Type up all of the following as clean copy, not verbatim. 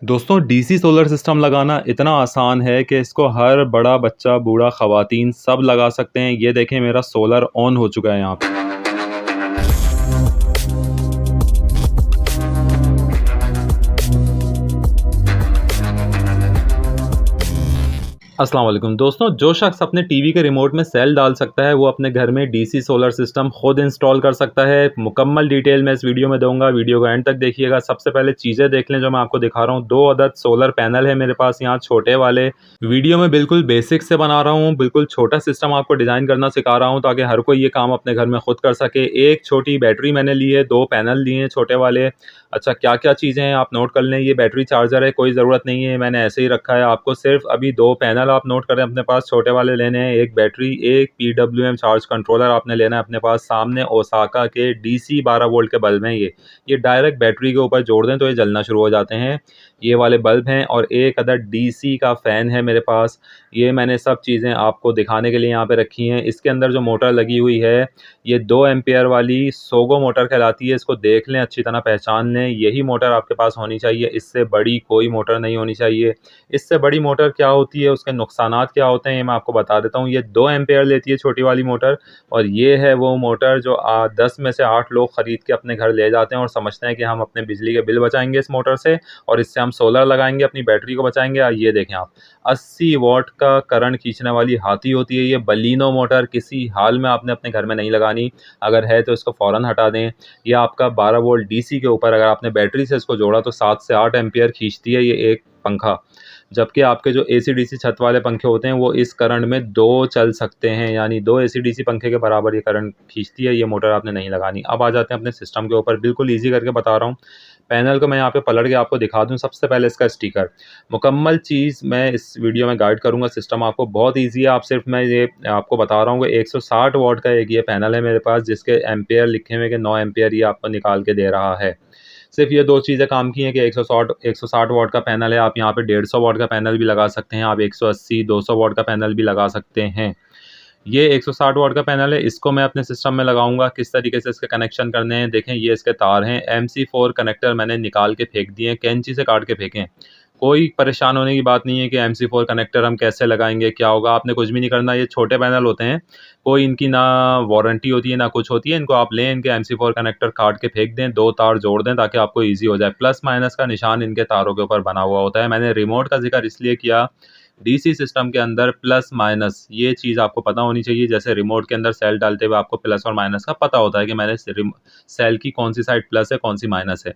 दोस्तों DC solar system लगाना इतना आसान है कि इसको हर बड़ा बच्चा बूढ़ा ख़वातीन सब लगा सकते हैं। ये देखें मेरा सोलर ऑन हो चुका है यहाँ पे। अस्सलाम वालेकुम दोस्तों, जो शख्स अपने टीवी के रिमोट में सेल डाल सकता है वो अपने घर में डीसी सोलर सिस्टम खुद इंस्टॉल कर सकता है। मुकम्मल डिटेल मैं इस वीडियो में दूंगा, वीडियो को एंड तक देखिएगा। सबसे पहले चीज़ें देख लें जो मैं आपको दिखा रहा हूँ। 2 अदद सोलर पैनल है मेरे पास यहाँ छोटे वाले। वीडियो में बिल्कुल बेसिक से बना रहा हूँ, बिल्कुल छोटा सिस्टम आपको डिज़ाइन करना सिखा रहा हूँ ताकि हर कोई ये काम अपने घर में खुद कर सके। एक छोटी बैटरी मैंने ली है, 2 पैनल लिए हैं छोटे वाले। अच्छा, क्या क्या चीज़ें हैं आप नोट कर लें। ये बैटरी चार्जर है, कोई ज़रूरत नहीं है, मैंने ऐसे ही रखा है। आपको सिर्फ अभी 2 पैनल आप नोट करें अपने पास छोटे वाले लेने हैं, एक बैटरी, एक पीडब्ल्यूएम चार्ज कंट्रोलर आपने लेना है अपने पास। सामने ओसाका के डीसी 12 वोल्ट के बल्ब हैं। ये डायरेक्ट बैटरी के ऊपर जोड़ दें तो ये जलना शुरू हो जाते हैं। ये वाले बल्ब हैं और एक अदर डीसी का फ़ैन है मेरे पास। ये मैंने सब चीज़ें आपको दिखाने के लिए यहाँ पे रखी हैं। इसके अंदर जो मोटर लगी हुई है ये 2 एम्पियर वाली सोगो मोटर कहलाती है। इसको देख लें, अच्छी तरह पहचान लें, यही मोटर आपके पास होनी चाहिए। इससे बड़ी कोई मोटर नहीं होनी चाहिए। इससे बड़ी मोटर क्या होती है, उसके नुकसानात क्या होते हैं, ये मैं आपको बता देता हूँ। ये 2 एम्पेयर लेती है छोटी वाली मोटर, और ये है वो मोटर जो 10 में से 8 लोग ख़रीद के अपने घर ले जाते हैं और समझते हैं कि हम अपने बिजली के बिल बचाएंगे इस मोटर से, और इससे हम सोलर लगाएंगे, अपनी बैटरी को बचाएंगे। ये देखें आप, 80 वॉट का करंट खींचने वाली हाथी होती है ये बलिनो मोटर। किसी हाल में आपने अपने घर में नहीं लगानी, अगर है तो इसको फ़ौरन हटा दें। ये आपका 12 वोल्ट डीसी के ऊपर अगर आपने बैटरी से इसको जोड़ा तो 7 से 8 एम्पियर खींचती है ये एक पंखा। जबकि आपके जो एसी डीसी छत वाले पंखे होते हैं वो इस करंट में 2 चल सकते हैं, यानी 2 एसी डीसी पंखे के बराबर ये करंट खींचती है। ये मोटर आपने नहीं लगानी। अब आ जाते हैं अपने सिस्टम के ऊपर, बिल्कुल ईजी करके बता रहा हूँ। पैनल को मैं यहाँ पे पलट के आपको दिखा दूँ। सबसे पहले इसका स्टिकर, मुकम्मल चीज़ मैं इस वीडियो में गाइड करूँगा। सिस्टम आपको बहुत ईजी है। आप सिर्फ मैं ये आपको बता रहा हूँ कि 160 वॉट का एक ये पैनल है मेरे पास, जिसके एम्पेयर लिखे हुए कि 9 एम्पेयर ये आपको निकाल के दे रहा है। सिर्फ ये 2 चीज़ें काम की हैं कि 160 वॉट का पैनल है। आप यहाँ पे 150 वॉट का पैनल भी लगा सकते हैं, आप 180 200 वॉट का पैनल भी लगा सकते हैं। ये 160 वॉट का पैनल है, इसको मैं अपने सिस्टम में लगाऊंगा। किस तरीके से इसके कनेक्शन करने हैं देखें। ये इसके तार हैं, MC4 कनेक्टर मैंने निकाल के फेंक दिए हैं, कैंची से काट के फेंकें। कोई परेशान होने की बात नहीं है कि MC4 कनेक्टर हम कैसे लगाएंगे, क्या होगा। आपने कुछ भी नहीं करना। ये छोटे पैनल होते हैं, कोई इनकी ना वारंटी होती है ना कुछ होती है। इनको आप लें, इनके MC4 कनेक्टर काट के फेंक दें, 2 तार जोड़ दें ताकि आपको ईजी हो जाए। प्लस माइनस का निशान इनके तारों के ऊपर बना हुआ होता है। मैंने रिमोट का जिक्र इसलिए किया, डीसी सिस्टम के अंदर प्लस माइनस ये चीज़ आपको पता होनी चाहिए। जैसे रिमोट के अंदर सेल डालते हुए आपको प्लस और माइनस का पता होता है कि मैंने सेल की कौन सी साइड प्लस है कौन सी माइनस है।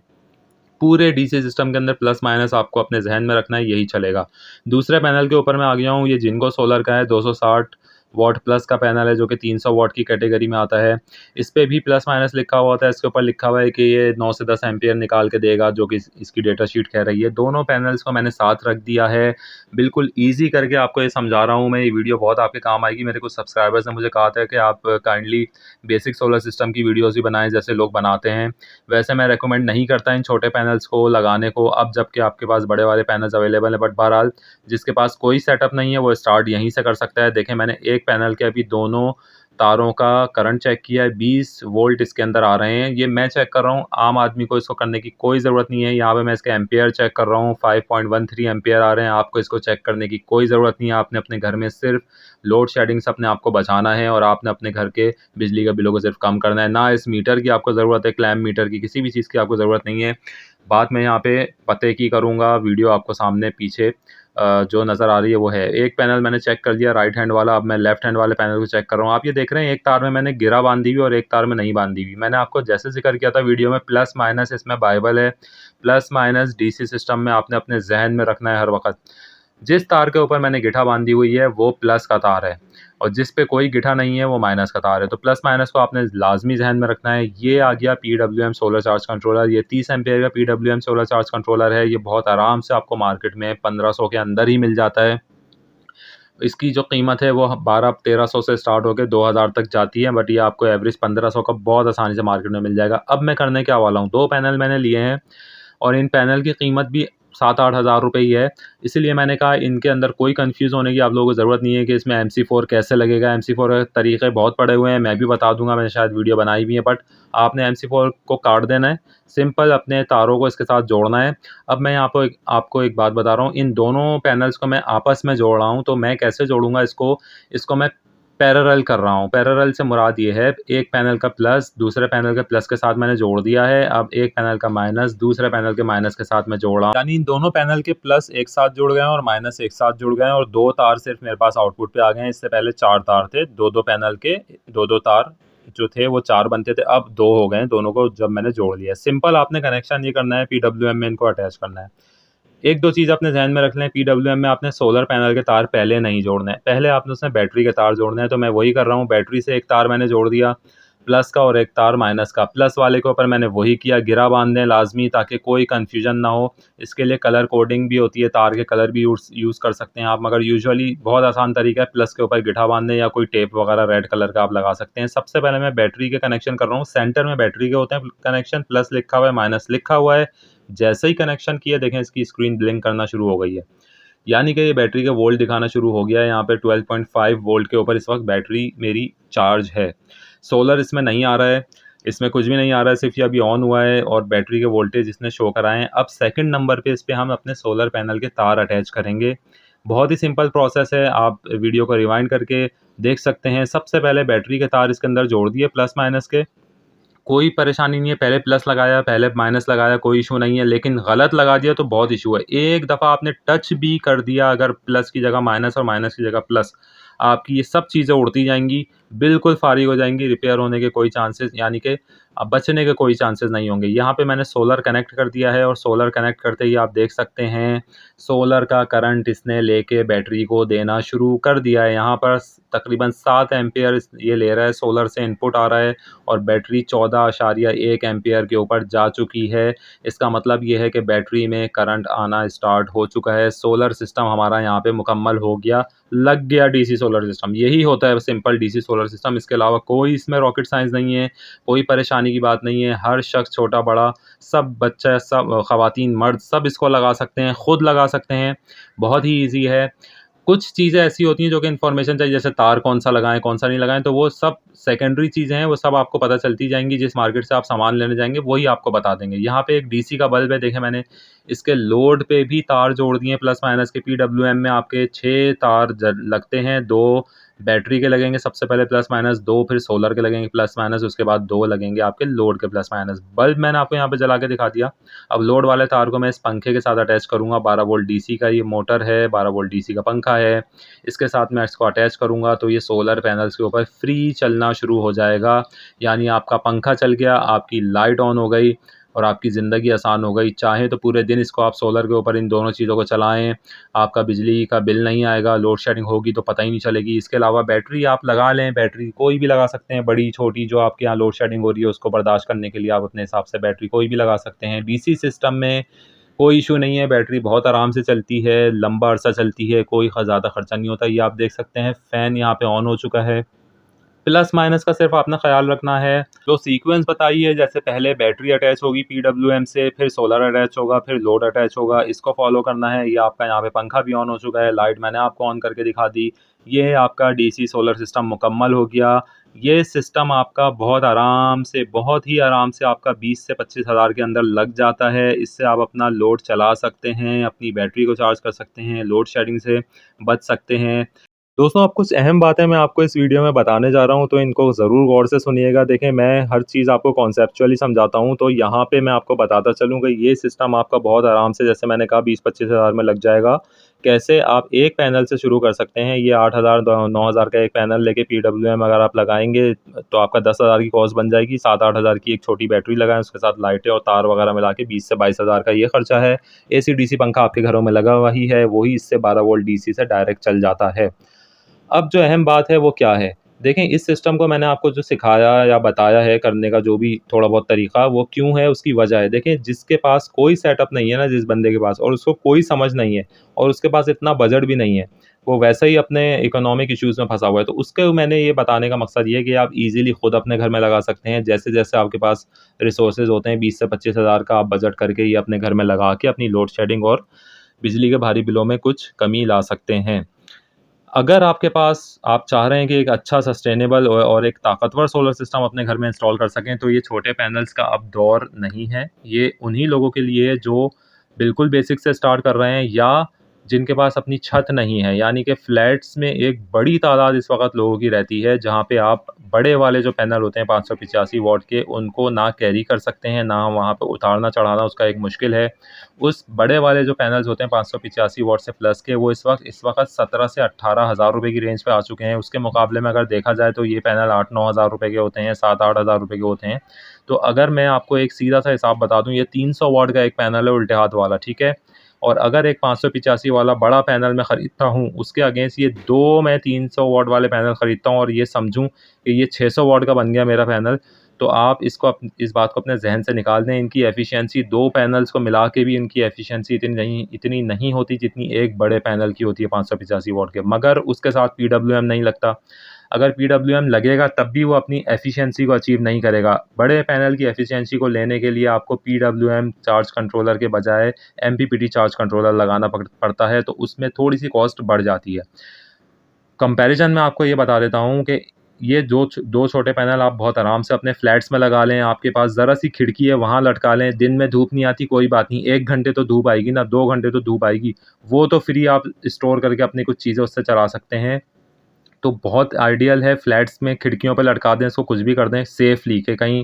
पूरे डीसी सिस्टम के अंदर प्लस माइनस आपको अपने जहन में रखना है, यही चलेगा। दूसरे पैनल के ऊपर मैं आ गया हूँ। ये जिनको सोलर का है, 260 वॉट प्लस का पैनल है जो कि 300 वॉट की कैटेगरी में आता है। इस पे भी प्लस माइनस लिखा हुआ होता है। इसके ऊपर लिखा हुआ है कि ये 9 से 10 एम्पियर निकाल के देगा, जो कि इसकी डेटा शीट कह रही है। दोनों पैनल्स को मैंने साथ रख दिया है। बिल्कुल ईजी करके आपको ये समझा रहा हूँ मैं। ये वीडियो बहुत आपके काम आएगी। मेरे कुछ सब्सक्राइबर्स ने मुझे कहा था कि आप काइंडली बेसिक सोलर सिस्टम की वीडियोज़ भी बनाएं जैसे लोग बनाते हैं। वैसे मैं रेकमेंड नहीं करता इन छोटे पैनल्स को लगाने को, अब जबकि आपके पास बड़े वाले पैनल्स अवेलेबल हैं। बट बहरहाल जिसके पास कोई सेटअप नहीं है वो स्टार्ट यहीं से कर सकता है। देखें, मैंने एक पैनल के अभी दोनों तारों का करंट चेक किया है, 20 वोल्ट इसके अंदर आ रहे हैं। ये मैं चेक कर रहा हूँ, आम आदमी को इसको करने की कोई ज़रूरत नहीं है। यहाँ पे मैं इसके एम्पेयर चेक कर रहा हूँ, 5.13 एम्पेयर आ रहे हैं। आपको इसको चेक करने की कोई ज़रूरत नहीं है। आपने अपने घर में सिर्फ लोड शेडिंग से अपने आप को बचाना है, और आपने अपने घर के बिजली के बिलों को सिर्फ कम करना है। ना इस मीटर की आपको ज़रूरत है, क्लैम्प मीटर की, किसी भी चीज़ की आपको ज़रूरत नहीं है। बात मैं यहाँ पे पते की करूँगा। वीडियो आपको सामने पीछे जो नज़र आ रही है वो है। एक पैनल मैंने चेक कर दिया राइट हैंड वाला, अब मैं लेफ्ट हैंड वाले पैनल को चेक कर रहा हूँ। आप ये देख रहे हैं, एक तार में मैंने गिरा बांधी हुई और एक तार में नहीं बांधी हुई। मैंने आपको जैसे जिक्र किया था वीडियो में, प्लस माइनस इसमें बाइबल है। प्लस माइनस डीसी सिस्टम में आपने अपने जहन में रखना है हर वक्त। जिस तार के ऊपर मैंने गिठा बांधी हुई है वो प्लस का तार है, और जिस पे कोई गिठा नहीं है वो माइनस का तार है। तो प्लस माइनस को आपने लाजमी जहन में रखना है। ये आ गया पीडब्ल्यूएम सोलर चार्ज कंट्रोलर। ये 30 एम्पेयर का पीडब्ल्यूएम सोलर चार्ज कंट्रोलर है। ये बहुत आराम से आपको मार्केट में 1500 के अंदर ही मिल जाता है। इसकी जो कीमत है वो 1200-1300 से स्टार्ट होकर 2000 तक जाती है, बट ये आपको एवरेज 1500 का बहुत आसानी से मार्केट में मिल जाएगा। अब मैं करने क्या वाला हूँ, 2 पैनल मैंने लिए हैं और इन पैनल की कीमत भी 7-8 हज़ार रुपये ही है। इसीलिए मैंने कहा इनके अंदर कोई कन्फ्यूज़ होने की आप लोगों को ज़रूरत नहीं है कि इसमें MC4 कैसे लगेगा। MC4 के तरीके बहुत पड़े हुए हैं, मैं भी बता दूँगा, मैंने शायद वीडियो बनाई भी है, बट आपने MC4 को काट देना है, सिंपल अपने तारों को इसके साथ जोड़ना है। अब मैं यहाँ पे आपको एक बात बता रहा हूँ, इन दोनों पैनल्स को मैं आपस में जोड़ रहा हूँ, तो मैं कैसे जोड़ूँगा इसको मैं पैरेलल कर रहा हूँ। पैरेलल से मुराद ये है, एक पैनल का प्लस दूसरे पैनल के प्लस के साथ मैंने जोड़ दिया है। अब एक पैनल का माइनस दूसरे पैनल के माइनस के साथ मैं जोड़ रहा हूँ, यानी इन दोनों पैनल के प्लस एक साथ जुड़ गए हैं और माइनस एक साथ जुड़ गए हैं और 2 तार सिर्फ मेरे पास आउटपुट पे आ गए हैं। इससे पहले 4 तार थे, 2-2 पैनल के 2-2 तार जो थे वो 4 बनते थे, अब 2 हो गए हैं, दोनों को जब मैंने जोड़ लिया। सिंपल आपने कनेक्शन ये करना है, PWM में इनको अटैच करना है। 1-2 चीज़ अपने ज़हन में रख लें, PWM में आपने सोलर पैनल के तार पहले नहीं जोड़ने हैं, पहले आपने उसमें बैटरी के तार जोड़ने हैं। तो मैं वही कर रहा हूँ, बैटरी से एक तार मैंने जोड़ दिया प्लस का और एक तार माइनस का। प्लस वाले के ऊपर मैंने वही किया, गिरा बांध दें लाजमी, ताकि कोई कन्फ्यूजन ना हो। इसके लिए कलर कोडिंग भी होती है, तार के कलर भी यूज़ कर सकते हैं आप, मगर यूजुअली बहुत आसान तरीका है, प्लस के ऊपर गिठा बांध दें या कोई टेप वगैरह रेड कलर का आप लगा सकते हैं। सबसे पहले मैं बैटरी के कनेक्शन कर रहा हूँ, सेंटर में बैटरी के होते हैं कनेक्शन, प्लस लिखा हुआ है माइनस लिखा हुआ है। जैसे ही कनेक्शन किया, देखें इसकी स्क्रीन ब्लिंक करना शुरू हो गई है, यानी कि ये बैटरी के वोल्ट दिखाना शुरू हो गया है। यहाँ पे 12.5 वोल्ट के ऊपर इस वक्त बैटरी मेरी चार्ज है। सोलर इसमें नहीं आ रहा है, इसमें कुछ भी नहीं आ रहा है, सिर्फ ये अभी ऑन हुआ है और बैटरी के वोल्टेज इसने शो कराए हैं। अब सेकंड नंबर पे इस पे हम अपने सोलर पैनल के तार अटैच करेंगे। बहुत ही सिंपल प्रोसेस है, आप वीडियो को रिवाइंड करके देख सकते हैं। सबसे पहले बैटरी के तार इसके अंदर जोड़ दिए प्लस माइनस के, कोई परेशानी नहीं है, पहले प्लस लगाया पहले माइनस लगाया कोई इशू नहीं है, लेकिन गलत लगा दिया तो बहुत इशू है। एक दफ़ा आपने टच भी कर दिया अगर प्लस की जगह माइनस और माइनस की जगह प्लस, आपकी ये सब चीज़ें उड़ती जाएंगी, बिल्कुल फारिग हो जाएंगी, रिपेयर होने के कोई चांसेस, यानी कि अब बचने के कोई चांसेस नहीं होंगे। यहाँ पे मैंने सोलर कनेक्ट कर दिया है और सोलर कनेक्ट करते ही आप देख सकते हैं सोलर का करंट इसने लेके बैटरी को देना शुरू कर दिया है। यहाँ पर तकरीबन 7 एम्पियर ये ले रहा है, सोलर से इनपुट आ रहा है और बैटरी 14.1 एम्पियर के ऊपर जा चुकी है। इसका मतलब ये है कि बैटरी में करंट आना स्टार्ट हो चुका है। सोलर सिस्टम हमारा यहाँ पे मुकम्मल हो गया, लग गया डीसी सोलर सिस्टम। यही होता है सिंपल डीसी सोलर सिस्टम, इसके अलावा कोई इसमें रॉकेट साइंस नहीं है, कोई परेशानी की बात नहीं है। हर शख्स छोटा बड़ा सब बच्चा सब ख़वातीन मर्द सब इसको लगा सकते हैं, ख़ुद लगा सकते हैं, बहुत ही ईजी है। कुछ चीज़ें ऐसी होती हैं जो कि इन्फॉर्मेशन चाहिए, जैसे तार कौन सा लगाएं कौन सा नहीं लगाएं, तो वो सब सेकेंडरी चीज़ें हैं, वो सब आपको पता चलती जाएंगी। जिस मार्केट से आप सामान लेने जाएंगे वही आपको बता देंगे। यहाँ पे एक डीसी का बल्ब है, देखें मैंने इसके लोड पे भी तार जोड़ दिए प्लस माइनस के। PWM में आपके 6 तार लगते हैं, 2 बैटरी के लगेंगे सबसे पहले प्लस माइनस, 2 फिर सोलर के लगेंगे प्लस माइनस, उसके बाद 2 लगेंगे आपके लोड के प्लस माइनस। बल्ब मैंने आपको यहाँ पे जला के दिखा दिया। अब लोड वाले तार को मैं इस पंखे के साथ अटैच करूँगा, 12 वोल्ट डीसी का ये मोटर है, 12 वोल्ट डीसी का पंखा है, इसके साथ मैं इसको अटैच करूँगा तो ये सोलर पैनल्स के ऊपर फ्री चलना शुरू हो जाएगा। यानी आपका पंखा चल गया, आपकी लाइट ऑन हो गई और आपकी ज़िंदगी आसान हो गई। चाहे तो पूरे दिन इसको आप सोलर के ऊपर इन दोनों चीज़ों को चलाएँ, आपका बिजली का बिल नहीं आएगा, लोड शेडिंग होगी तो पता ही नहीं चलेगी। इसके अलावा बैटरी आप लगा लें, बैटरी कोई भी लगा सकते हैं, बड़ी छोटी जो आपके यहाँ लोड शेडिंग हो रही है उसको बर्दाश्त करने के लिए आप अपने हिसाब से बैटरी कोई भी लगा सकते हैं। डीसी सिस्टम में कोई इशू नहीं है, बैटरी बहुत आराम से चलती है, लंबा अरसा चलती है, कोई ज़्यादा खर्चा नहीं होता। ये आप देख सकते हैं फ़ैन यहाँ पे ऑन हो चुका है। प्लस माइनस का सिर्फ आपने ख्याल रखना है, जो सीक्वेंस बताई है, जैसे पहले बैटरी अटैच होगी PWM से, फिर सोलर अटैच होगा, फिर लोड अटैच होगा, इसको फॉलो करना है। ये आपका यहाँ पे पंखा भी ऑन हो चुका है, लाइट मैंने आपको ऑन करके दिखा दी। ये आपका डीसी सोलर सिस्टम मुकम्मल हो गया। ये सिस्टम आपका बहुत आराम से, बहुत ही आराम से आपका 20 से 25 हज़ार के अंदर लग जाता है। इससे आप अपना लोड चला सकते हैं, अपनी बैटरी को चार्ज कर सकते हैं, लोड शेडिंग से बच सकते हैं। दोस्तों, अब कुछ अहम बातें मैं आपको इस वीडियो में बताने जा रहा हूँ, तो इनको ज़रूर गौर से सुनिएगा। देखें, मैं हर चीज़ आपको कॉन्सेप्चुअली समझाता हूँ, तो यहाँ पे मैं आपको बताता चलूँ कि ये सिस्टम आपका बहुत आराम से, जैसे मैंने कहा, 20-25 हज़ार में लग जाएगा। कैसे आप एक पैनल से शुरू कर सकते हैं। ये 8 हज़ार 9 हज़ार का एक पैनल लेके PWM अगर आप लगाएंगे तो आपका 10 हज़ार की कॉस्ट बन जाएगी। 7-8 हज़ार की एक छोटी बैटरी लगाएं, उसके साथ लाइटें और तार वगैरह मिला के 20 से 22 हज़ार का ये खर्चा है। AC/DC पंखा आपके घरों में लगा हुआ ही है, वही इससे 12 वोल्ट DC से डायरेक्ट चल जाता है। अब जो अहम बात है वो क्या है? देखें, इस सिस्टम को मैंने आपको जो सिखाया या बताया है करने का, जो भी थोड़ा बहुत तरीका, वो क्यों है उसकी वजह है। देखें, जिसके पास कोई सेटअप नहीं है ना, जिस बंदे के पास, और उसको कोई समझ नहीं है और उसके पास इतना बजट भी नहीं है, वो वैसे ही अपने इकोनॉमिक इश्यूज़ में फँसा हुआ है। तो उसके मैंने ये बताने का मकसद ये है कि आप ईज़िली खुद अपने घर में लगा सकते हैं। जैसे-जैसे आपके पास रिसोर्सेज़ होते हैं 20 से 25 हज़ार का आप बजट करके ये अपने घर में लगा के अपनी लोड शेडिंग और बिजली के भारी बिलों में कुछ कमी ला सकते हैं। अगर आपके पास आप चाह रहे हैं कि एक अच्छा सस्टेनेबल और एक ताकतवर सोलर सिस्टम अपने घर में इंस्टॉल कर सकें, तो ये छोटे पैनल्स का अब दौर नहीं है। ये उन्हीं लोगों के लिए है जो बिल्कुल बेसिक से स्टार्ट कर रहे हैं या जिनके पास अपनी छत नहीं है। यानी कि फ्लैट्स में एक बड़ी तादाद इस वक़्त लोगों की रहती है, जहाँ पे आप बड़े वाले जो पैनल होते हैं 585 वॉट के, उनको ना कैरी कर सकते हैं, ना वहाँ पे उतारना-चढ़ाना उसका एक मुश्किल है। उस बड़े वाले जो पैनल्स होते हैं 585 वॉट से प्लस के, वो इस वक्त 17 से 18 हज़ार रुपये की रेंज पे आ चुके हैं। उसके मुकाबले में अगर देखा जाए तो ये पैनल 8-9 हज़ार रुपये के होते हैं, 7-8 हज़ार रुपये के होते हैं। तो अगर मैं आपको एक सीधा-सा हिसाब बता दूँ, ये 300 वॉट का एक पैनल है उल्टे हाथ वाला, ठीक है? और अगर एक 585 वाला बड़ा पैनल मैं ख़रीदता हूँ, उसके अगेंस्ट ये 2 मैं 300 वॉट वाले पैनल ख़रीदता हूँ और ये समझूँ कि ये 600 वॉट का बन गया मेरा पैनल, तो आप इस बात को अपने ज़हन से निकाल दें। इनकी एफ़िशिएंसी 2 पैनल्स को मिला के भी इनकी एफ़िशिएंसी इतनी नहीं होती जितनी एक बड़े पैनल की होती है 585 वॉट के। मगर उसके साथ पीडब्ल्यूएम नहीं लगता। अगर पीडब्ल्यूएम लगेगा तब भी वो अपनी एफ़िशिएंसी को अचीव नहीं करेगा। बड़े पैनल की एफ़िशिएंसी को लेने के लिए आपको पीडब्ल्यूएम चार्ज कंट्रोलर के बजाय एमपीपीटी चार्ज कंट्रोलर लगाना पड़ता है, तो उसमें थोड़ी-सी कॉस्ट बढ़ जाती है। कंपैरिज़न में आपको ये बता देता हूँ कि ये जो 2 छोटे पैनल आप बहुत आराम से अपने फ्लैट्स में लगा लें, आपके पास ज़रा-सी खिड़की है वहाँ लटका लें, दिन में धूप नहीं आती कोई बात नहीं, 1 घंटे तो धूप आएगी ना, 2 घंटे तो धूप आएगी, वो तो फ्री आप स्टोर करके अपनी कुछ चीज़ें उससे चला सकते हैं। तो बहुत आइडियल है, फ्लैट्स में खिड़कियों पे लटका दें, इसको कुछ भी कर दें सेफ़ली कि कहीं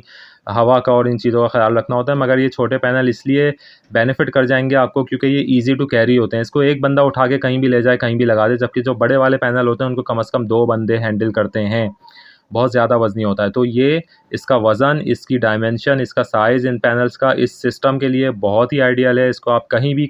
हवा का और इन चीज़ों का ख़्याल रखना होता है। मगर ये छोटे पैनल इसलिए बेनिफ़िट कर जाएँगे आपको क्योंकि ये ईज़ी टू कैरी होते हैं। इसको एक बंदा उठा के कहीं भी ले जाए, कहीं भी लगा दे, जबकि जो बड़े वाले पैनल होते हैं उनको कम से कम 2 बंदे हैंडल करते हैं। बहुत ज़्यादा वज़नी होता है। तो ये इसका वज़न, इसकी डायमेंशन, इसका साइज़ इन पैनल्स का इस सिस्टम के लिए बहुत ही आइडियल है। इसको आप कहीं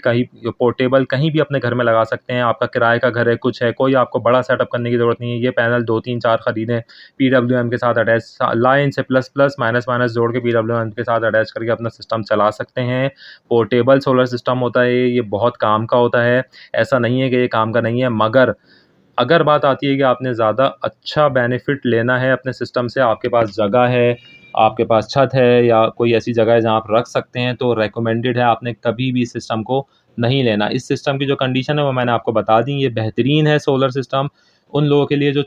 पोर्टेबल कहीं भी अपने घर में लगा सकते हैं। आपका किराए का घर है, कुछ है, कोई आपको बड़ा सेटअप करने की ज़रूरत नहीं है। ये पैनल 2, 3, 4 खरीदें, पीडब्ल्यूएम के साथ अटैच लाइन से प्लस-प्लस, माइनस-माइनस जोड़ के पीडब्ल्यूएम के साथ अटैच करके अपना सिस्टम चला सकते हैं। पोर्टेबल सोलर सिस्टम होता है ये बहुत काम का होता है। ऐसा नहीं है कि ये काम का नहीं है, मगर अगर बात आती है कि आपने ज़्यादा अच्छा बेनिफिट लेना है अपने सिस्टम से, आपके पास जगह है, आपके पास छत है या कोई ऐसी जगह है जहाँ आप रख सकते हैं, तो रिकमेंडेड है आपने कभी भी इस सिस्टम को नहीं लेना। इस सिस्टम की जो कंडीशन है वो मैंने आपको बता दी, ये बेहतरीन है सोलर सिस्टम उन लोगों के लिए जो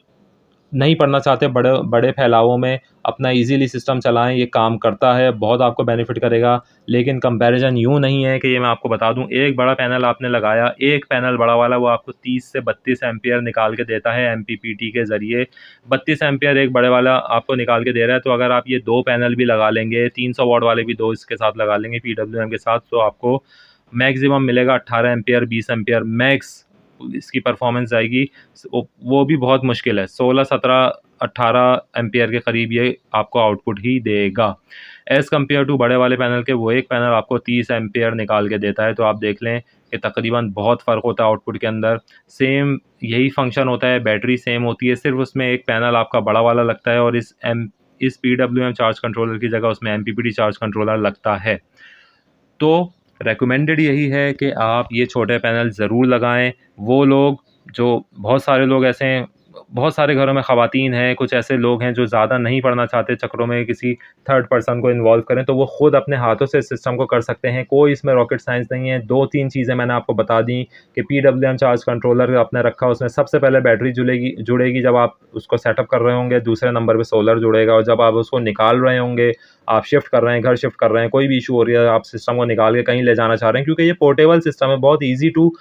नहीं पढ़ना चाहते बड़े बड़े फैलावों में, अपना ईज़िली सिस्टम चलाएँ, ये काम करता है, बहुत आपको बेनिफिट करेगा। लेकिन कंपैरिज़न यूँ नहीं है कि ये मैं आपको बता दूँ, एक बड़ा पैनल आपने लगाया, एक पैनल बड़ा वाला वो आपको 30 से 32 एम्पीयर निकाल के देता है एमपीपीटी के ज़रिए। 32 एम्पीयर एक बड़े वाला आपको निकाल के दे रहा है, तो अगर आप ये 2 पैनल भी लगा लेंगे, 300 वॉट वाले भी 2 इसके साथ लगा लेंगे पीडब्ल्यूएम के साथ, तो आपको मैक्सिमम मिलेगा 18 एम्पीयर, 20 एम्पीयर मैक्स इसकी परफॉर्मेंस जाएगी। वो भी बहुत मुश्किल है, 16, 17, 18 एम्पीयर के करीब ये आपको आउटपुट ही देगा। एज़ कम्पेयर टू बड़े वाले पैनल के, वो एक पैनल आपको 30 एम्पीयर निकाल के देता है, तो आप देख लें कि तकरीबन बहुत फ़र्क होता है आउटपुट के अंदर। सेम यही फंक्शन होता है, बैटरी सेम होती है, सिर्फ़ उसमें एक पैनल आपका बड़ा वाला लगता है और इस पीडब्ल्यूएम चार्ज कंट्रोलर की जगह उसमें एमपीपीटी चार्ज कंट्रोलर लगता है। तो रिकमेंडेड यही है कि आप ये छोटे पैनल ज़रूर लगाएँ। वो लोग जो बहुत सारे लोग ऐसे हैं, बहुत सारे घरों में ख़वातीन हैं, कुछ ऐसे लोग हैं जो ज़्यादा नहीं पढ़ना चाहते, चक्करों में किसी थर्ड पर्सन को इन्वॉल्व करें, तो वो ख़ुद अपने हाथों से इस सिस्टम को कर सकते हैं। कोई इसमें रॉकेट साइंस नहीं है। 2-3 चीज़ें मैंने आपको बता दी कि पीडब्ल्यूएम चार्ज कंट्रोलर आपने रखा, उसमें सबसे पहले बैटरी जुड़ेगी जब आप उसको सेटअप कर रहे होंगे, दूसरे नंबर पे सोलर जुड़ेगा और जब आप उसको निकाल रहे होंगे, आप शिफ्ट कर रहे हैं, घर शिफ्ट कर रहे हैं, कोई भी इशू हो रही है, आप सिस्टम को निकाल के कहीं ले जाना चाह रहे हैं, क्योंकि ये पोर्टेबल सिस्टम है, बहुत ईज़ी टू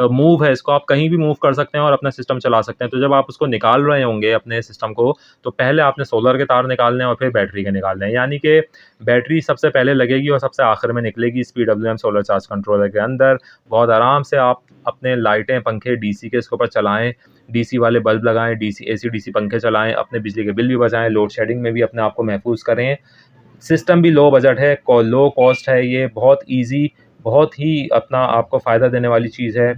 मूव है, इसको आप कहीं भी मूव कर सकते हैं और अपना सिस्टम चला सकते हैं। तो जब आप उसको निकाल रहे होंगे अपने सिस्टम को, तो पहले आपने सोलर के तार निकालने हैं और फिर बैटरी के निकालने हैं। यानी कि बैटरी सबसे पहले लगेगी और सबसे आखिर में निकलेगी इस पीडब्ल्यूएम सोलर चार्ज कंट्रोलर के अंदर। बहुत आराम से आप अपने लाइटें, पंखे डीसी के इसके ऊपर चलाएँ, डीसी वाले बल्ब लगाएँ, एसी-डीसी पंखे चलाएँ, अपने बिजली के बिल भी बचाएँ, लोड शेडिंग में भी अपने आप को महफूज़ करें। सिस्टम भी लो बजट है, लो कॉस्ट है, ये बहुत ईज़ी, बहुत ही अपना आपको फ़ायदा देने वाली चीज़ है।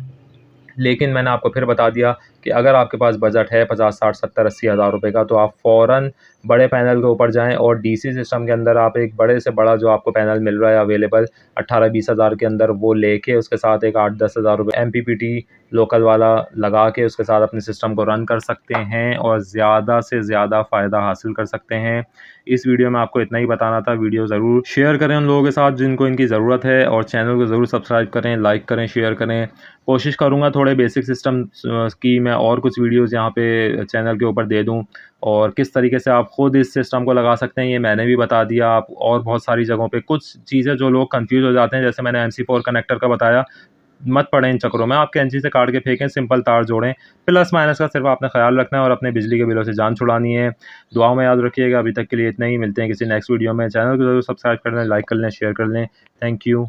लेकिन मैंने आपको फिर बता दिया कि अगर आपके पास बजट है 50, 60, 70, 80 हज़ार रुपये का, तो आप फ़ौरन बड़े पैनल के ऊपर जाएँ और डीसी सिस्टम के अंदर आप एक बड़े से बड़ा जो आपको पैनल मिल रहा है अवेलेबल 18-20 हज़ार के अंदर, वो लेके उसके साथ एक 8-10 हज़ार रुपये एमपीपीटी लोकल वाला लगा के उसके साथ अपने सिस्टम को रन कर सकते हैं और ज़्यादा से ज़्यादा फ़ायदा हासिल कर सकते हैं। इस वीडियो में आपको इतना ही बताना था। वीडियो ज़रूर शेयर करें उन लोगों के साथ जिनको इनकी ज़रूरत है और चैनल को ज़रूर सब्सक्राइब करें, लाइक करें, शेयर करें। कोशिश करूँगा थोड़े बेसिक सिस्टम की मैं और कुछ वीडियोज़ यहाँ पे चैनल के ऊपर दे दूँ और किस तरीके से आप खुद इस सिस्टम को लगा सकते हैं ये मैंने भी बता दिया। आप और बहुत सारी जगहों पे कुछ चीज़ें जो लोग कंफ्यूज हो जाते हैं, जैसे मैंने MC4 कनेक्टर का बताया, मत पड़ें इन चक्करों में। आप कैंची से काट के फेंकें, सिंपल तार जोड़ें। प्लस माइनस का सिर्फ आपने ख्याल रखना है और अपने बिजली के बिलों से जान छुड़ानी है। दुआओं में याद रखिएगा। अभी तक के लिए इतना ही। मिलते हैं किसी नेक्स्ट वीडियो में। चैनल को ज़रूर सब्सक्राइब कर लें, लाइक कर लें, शेयर कर लें। Thank you.